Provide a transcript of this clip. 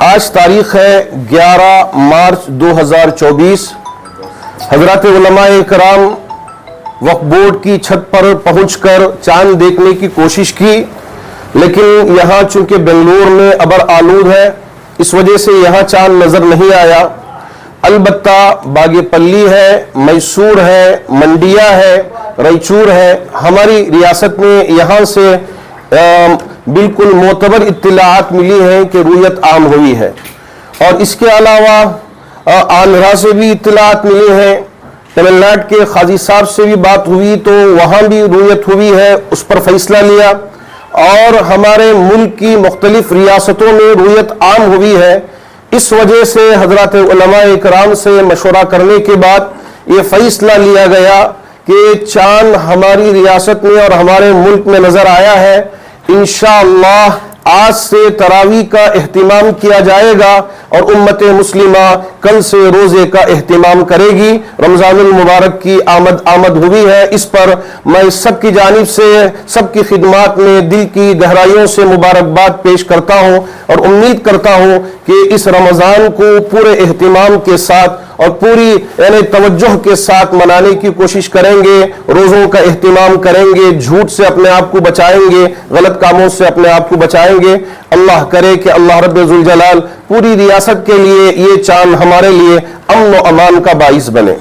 آج تاریخ ہے 11 مارچ 2024۔ حضرات علماء کرام وقف بورڈ کی چھت پر پہنچ کر چاند دیکھنے کی کوشش کی، لیکن یہاں چونکہ بنگلور میں ابر آلود ہے، اس وجہ سے یہاں چاند نظر نہیں آیا۔ البتہ باغ پلی ہے، میسور ہے، منڈیا ہے، رائچور ہے، ہماری ریاست میں یہاں سے بالکل معتبر اطلاعات ملی ہیں کہ رویت عام ہوئی ہے، اور اس کے علاوہ آندھرا سے بھی اطلاعات ملی ہیں۔ تمل ناڈو کے قاضی صاحب سے بھی بات ہوئی تو وہاں بھی رویت ہوئی ہے، اس پر فیصلہ لیا، اور ہمارے ملک کی مختلف ریاستوں میں رویت عام ہوئی ہے۔ اس وجہ سے حضرات علماء کرام سے مشورہ کرنے کے بعد یہ فیصلہ لیا گیا کہ چاند ہماری ریاست میں اور ہمارے ملک میں نظر آیا ہے۔ انشاءاللہ آج سے تراویح کا اہتمام کیا جائے گا، اور امت مسلمہ کل سے روزے کا اہتمام کرے گی۔ رمضان المبارک کی آمد ہوئی ہے، اس پر میں سب کی جانب سے سب کی خدمات میں دل کی گہرائیوں سے مبارکباد پیش کرتا ہوں، اور امید کرتا ہوں کہ اس رمضان کو پورے اہتمام کے ساتھ اور پوری توجہ کے ساتھ منانے کی کوشش کریں گے، روزوں کا اہتمام کریں گے، جھوٹ سے اپنے آپ کو بچائیں گے، غلط کاموں سے اپنے آپ کو بچائیں گے۔ اللہ کرے کہ اللہ رب ذوالجلال پوری ریاست کے لیے یہ چاند ہمارے لیے امن و امان کا باعث بنے۔